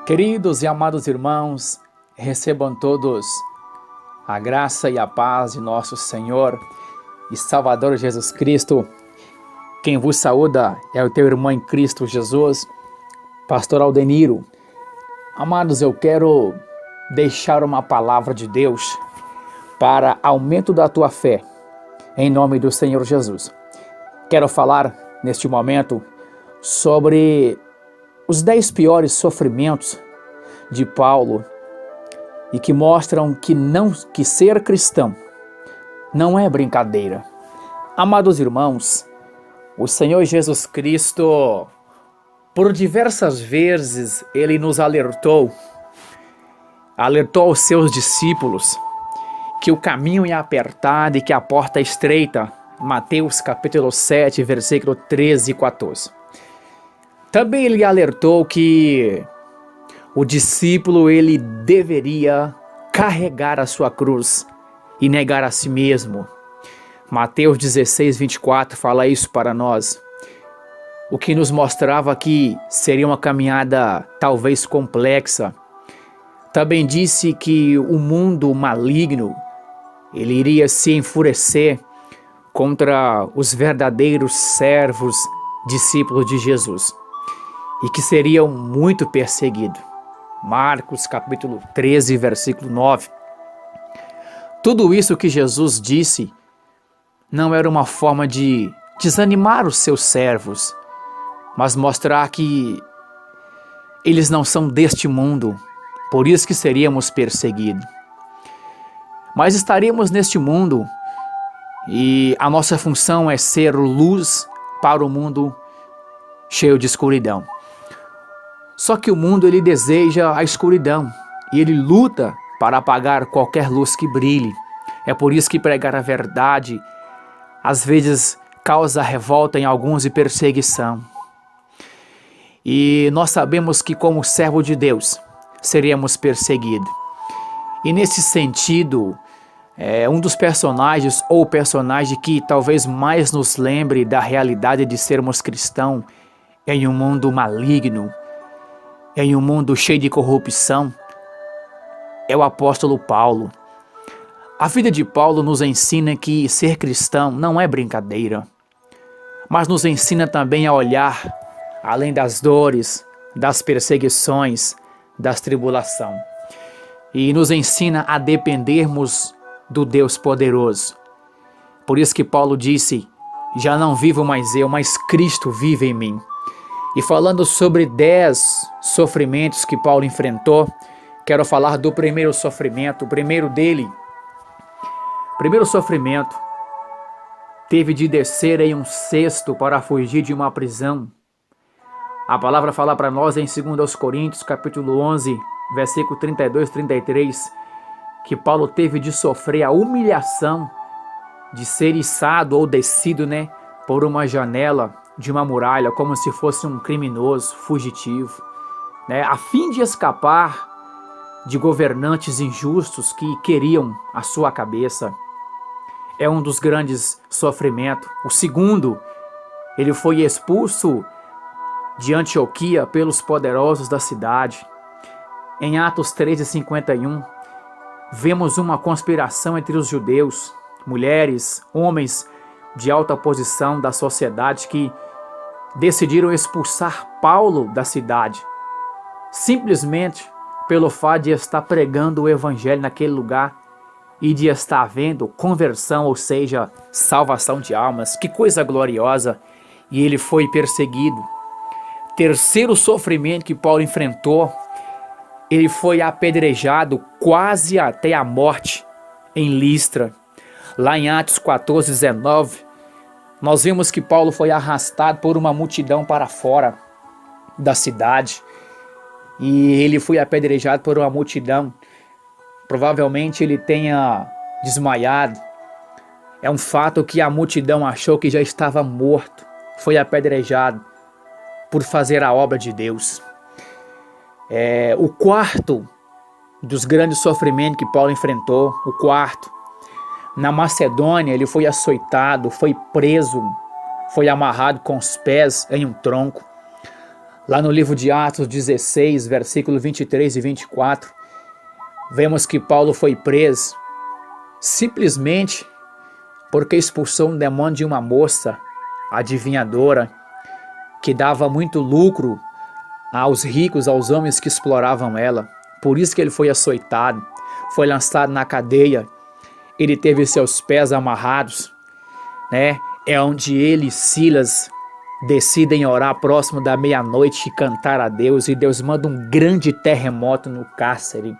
Queridos e amados irmãos, recebam todos a graça e a paz de nosso Senhor e Salvador Jesus Cristo. Quem vos saúda é o teu irmão em Cristo Jesus, Pastor Aldeniro. Amados, eu quero deixar uma palavra de Deus para aumento da tua fé, em nome do Senhor Jesus. Quero falar neste momento sobre os 10 piores sofrimentos de Paulo e que mostram que ser cristão não é brincadeira. Amados irmãos, o Senhor Jesus Cristo, por diversas vezes, ele nos alertou aos seus discípulos que o caminho é apertado e que a porta é estreita. Mateus capítulo 7, versículo 13 e 14. Também ele alertou que o discípulo ele deveria carregar a sua cruz e negar a si mesmo. Mateus 16, 24 fala isso para nós, o que nos mostrava que seria uma caminhada talvez complexa. Também disse que o mundo maligno ele iria se enfurecer contra os verdadeiros servos, discípulos de Jesus, e que seriam muito perseguidos. Marcos capítulo 13, versículo 9. Tudo isso que Jesus disse não era uma forma de desanimar os seus servos, mas mostrar que eles não são deste mundo, por isso que seríamos perseguidos. Mas estaríamos neste mundo e a nossa função é ser luz para o mundo cheio de escuridão. Só que o mundo ele deseja a escuridão e ele luta para apagar qualquer luz que brilhe. É por isso que pregar a verdade às vezes causa revolta em alguns e perseguição. E nós sabemos que como servo de Deus seríamos perseguidos. E nesse sentido, um dos personagens ou o personagem que talvez mais nos lembre da realidade de sermos cristãos em um mundo maligno, em um mundo cheio de corrupção, é o apóstolo Paulo. A vida de Paulo nos ensina que ser cristão não é brincadeira, mas nos ensina também a olhar além das dores, das perseguições, das tribulações, e nos ensina a dependermos do Deus poderoso. Por isso que Paulo disse: já não vivo mais eu, mas Cristo vive em mim. E falando sobre 10 sofrimentos que Paulo enfrentou, quero falar do primeiro sofrimento. O primeiro sofrimento teve de descer em um cesto para fugir de uma prisão. A palavra fala para nós em 2 Coríntios, capítulo 11, versículo 32 e 33, que Paulo teve de sofrer a humilhação de ser içado ou descido, por uma janela de uma muralha, como se fosse um criminoso fugitivo, a fim de escapar de governantes injustos que queriam a sua cabeça. É um dos grandes sofrimentos. O segundo, ele foi expulso de Antioquia pelos poderosos da cidade. Em Atos 13:51, vemos uma conspiração entre os judeus, mulheres, homens de alta posição da sociedade que decidiram expulsar Paulo da cidade, simplesmente pelo fato de estar pregando o evangelho naquele lugar e de estar havendo conversão, ou seja, salvação de almas. Que coisa gloriosa! E ele foi perseguido. Terceiro sofrimento que Paulo enfrentou, ele foi apedrejado quase até a morte em Listra. Lá em Atos 14:19, nós vimos que Paulo foi arrastado por uma multidão para fora da cidade e ele foi apedrejado por uma multidão. Provavelmente ele tenha desmaiado. É um fato que a multidão achou que já estava morto. Foi apedrejado por fazer a obra de Deus. O quarto dos grandes sofrimentos que Paulo enfrentou, na Macedônia, ele foi açoitado, foi preso, foi amarrado com os pés em um tronco. Lá no livro de Atos 16, versículo 23 e 24, vemos que Paulo foi preso simplesmente porque expulsou um demônio de uma moça adivinhadora que dava muito lucro aos ricos, aos homens que exploravam ela. Por isso que ele foi açoitado, foi lançado na cadeia, ele teve seus pés amarrados, né? É onde ele e Silas decidem orar próximo da meia-noite e cantar a Deus, e Deus manda um grande terremoto no cárcere.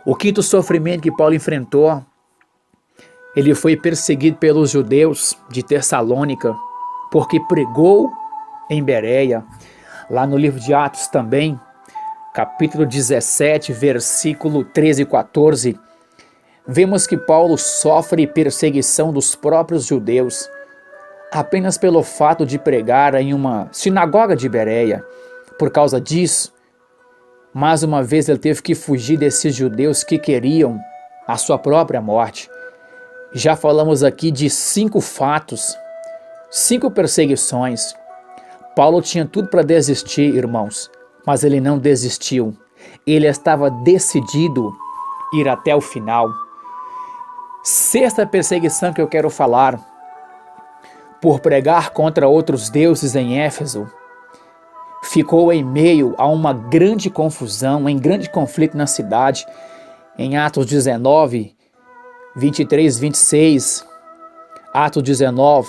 O quinto sofrimento que Paulo enfrentou, ele foi perseguido pelos judeus de Tessalônica, porque pregou em Bereia. Lá no livro de Atos também, capítulo 17, versículo 13 e 14, vemos que Paulo sofre perseguição dos próprios judeus, apenas pelo fato de pregar em uma sinagoga de Bereia. Por causa disso, mais uma vez ele teve que fugir desses judeus que queriam a sua própria morte. Já falamos aqui de 5 fatos, 5 perseguições. Paulo tinha tudo para desistir, irmãos, mas ele não desistiu. Ele estava decidido a ir até o final. Sexta perseguição que eu quero falar, por pregar contra outros deuses em Éfeso, ficou em meio a uma grande confusão, em grande conflito na cidade. Em Atos 19, 23, 26, Atos 19,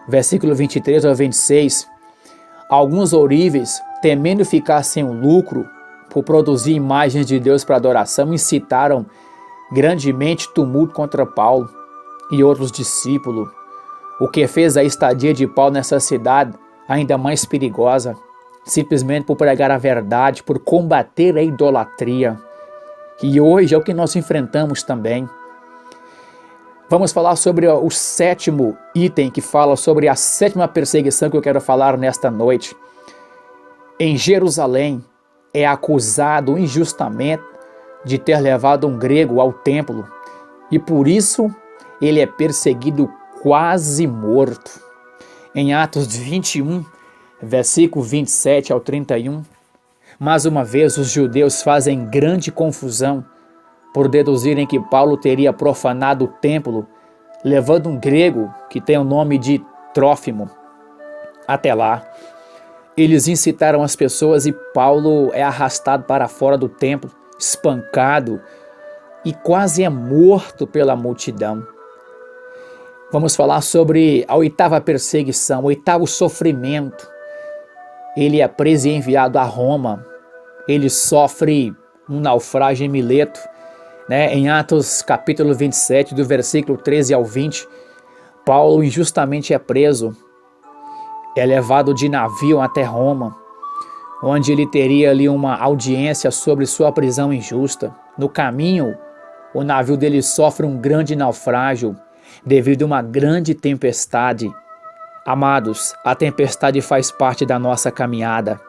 versículo 23 ao 26, alguns ourives, temendo ficar sem o lucro por produzir imagens de Deus para adoração, incitaram grandemente tumulto contra Paulo e outros discípulos, o que fez a estadia de Paulo nessa cidade ainda mais perigosa, simplesmente por pregar a verdade, por combater a idolatria. E hoje é o que nós enfrentamos também. Vamos falar sobre o sétimo item, que fala sobre a sétima perseguição que eu quero falar nesta noite. Em Jerusalém, é acusado injustamente de ter levado um grego ao templo, e por isso ele é perseguido quase morto. Em Atos 21, versículo 27 ao 31, mais uma vez os judeus fazem grande confusão por deduzirem que Paulo teria profanado o templo, levando um grego que tem o nome de Trófimo até lá. Eles incitaram as pessoas e Paulo é arrastado para fora do templo, espancado e quase é morto pela multidão. Vamos falar sobre a oitava perseguição, o oitavo sofrimento. Ele é preso e enviado a Roma. Ele sofre um naufrágio em Mileto, né? Em Atos capítulo 27, do versículo 13 ao 20, Paulo injustamente é preso, é levado de navio até Roma, onde ele teria ali uma audiência sobre sua prisão injusta. No caminho, o navio dele sofre um grande naufrágio devido a uma grande tempestade. Amados, a tempestade faz parte da nossa caminhada.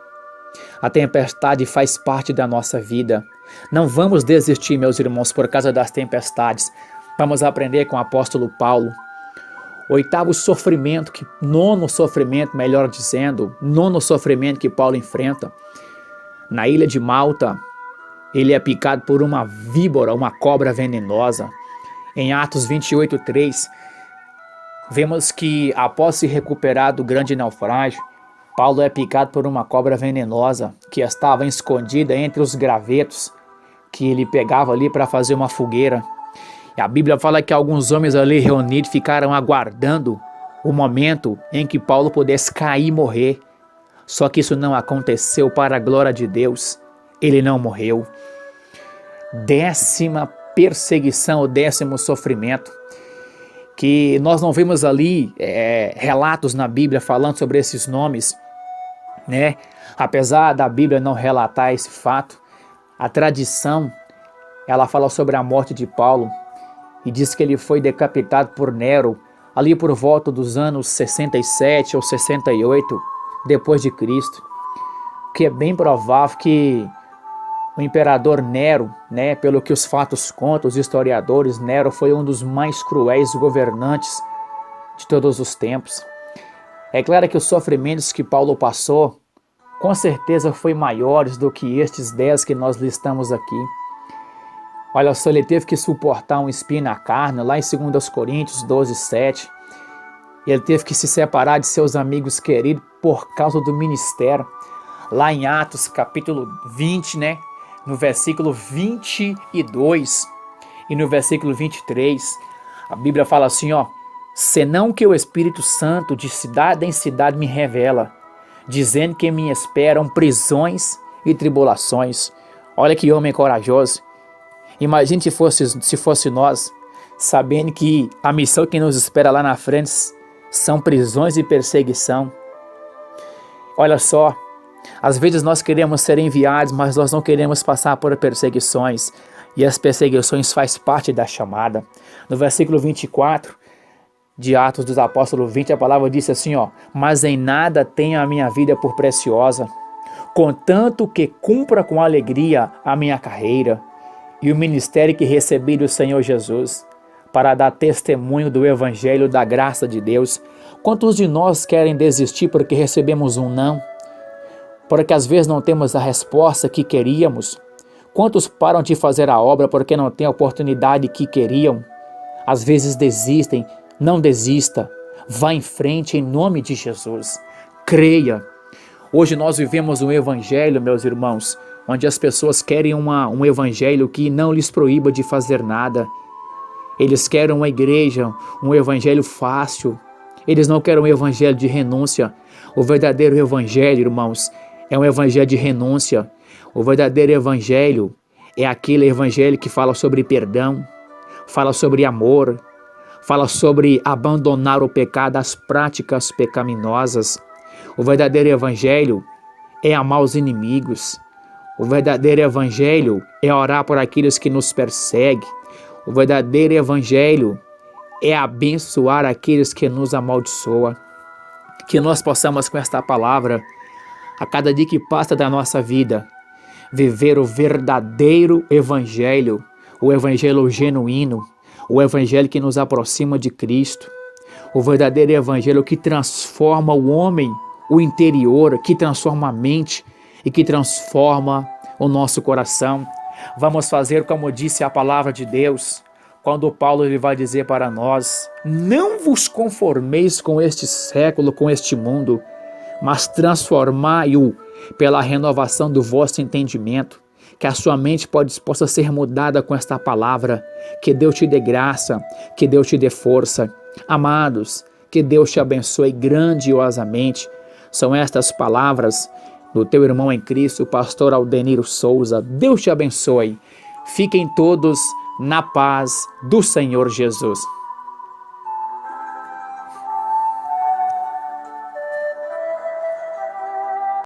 A tempestade faz parte da nossa vida. Não vamos desistir, meus irmãos, por causa das tempestades. Vamos aprender com o apóstolo Paulo. Oitavo sofrimento, nono sofrimento que Paulo enfrenta. Na ilha de Malta, ele é picado por uma víbora, uma cobra venenosa. Em Atos 28:3, vemos que após se recuperar do grande naufrágio, Paulo é picado por uma cobra venenosa que estava escondida entre os gravetos que ele pegava ali para fazer uma fogueira. E a Bíblia fala que alguns homens ali reunidos ficaram aguardando o momento em que Paulo pudesse cair e morrer. Só que isso não aconteceu, para a glória de Deus. Ele não morreu. Décima perseguição, o décimo sofrimento, que nós não vemos ali relatos na Bíblia falando sobre esses nomes, né? Apesar da Bíblia não relatar esse fato, a tradição, ela fala sobre a morte de Paulo e diz que ele foi decapitado por Nero ali por volta dos anos 67 ou 68 depois de Cristo, que é bem provável que o imperador Nero, né, pelo que os fatos contam, os historiadores, Nero foi um dos mais cruéis governantes de todos os tempos. É claro que os sofrimentos que Paulo passou com certeza foi maiores do que estes 10 que nós listamos aqui. Olha só, ele teve que suportar um espinho na carne, lá em 2 Coríntios 12:7. Ele teve que se separar de seus amigos queridos por causa do ministério. Lá em Atos capítulo 20, né? No versículo 22 e no versículo 23, a Bíblia fala assim, ó: senão que o Espírito Santo de cidade em cidade me revela, dizendo que me esperam prisões e tribulações. Olha que homem corajoso. Imagine se fosse nós, sabendo que a missão que nos espera lá na frente são prisões e perseguição. Olha só, às vezes nós queremos ser enviados, mas nós não queremos passar por perseguições. E as perseguições faz parte da chamada. No versículo 24 de Atos dos Apóstolos 20, a palavra disse assim, ó: mas em nada tenho a minha vida por preciosa, contanto que cumpra com alegria a minha carreira e o ministério que recebi do Senhor Jesus, para dar testemunho do Evangelho da graça de Deus. Quantos de nós querem desistir porque recebemos um não? Porque às vezes não temos a resposta que queríamos? Quantos param de fazer a obra porque não têm a oportunidade que queriam? Às vezes desistem. Não desista. Vá em frente em nome de Jesus. Creia. Hoje nós vivemos um evangelho, meus irmãos, onde as pessoas querem um evangelho que não lhes proíba de fazer nada. Eles querem uma igreja, um evangelho fácil. Eles não querem um evangelho de renúncia. O verdadeiro evangelho, irmãos, é um evangelho de renúncia. O verdadeiro evangelho é aquele evangelho que fala sobre perdão, fala sobre amor, fala sobre abandonar o pecado, as práticas pecaminosas. O verdadeiro evangelho é amar os inimigos. O verdadeiro evangelho é orar por aqueles que nos perseguem. O verdadeiro evangelho é abençoar aqueles que nos amaldiçoam. Que nós possamos, com esta palavra, a cada dia que passa da nossa vida, viver o verdadeiro evangelho, o evangelho genuíno, o evangelho que nos aproxima de Cristo, o verdadeiro evangelho que transforma o homem, o interior, que transforma a mente e que transforma o nosso coração. Vamos fazer como disse a palavra de Deus, quando Paulo ele vai dizer para nós: não vos conformeis com este século, com este mundo, mas transformai-o pela renovação do vosso entendimento, que a sua mente possa ser mudada com esta palavra. Que Deus te dê graça, que Deus te dê força. Amados, que Deus te abençoe grandiosamente. São estas palavras do teu irmão em Cristo, o pastor Aldeniro Souza. Deus te abençoe. Fiquem todos na paz do Senhor Jesus.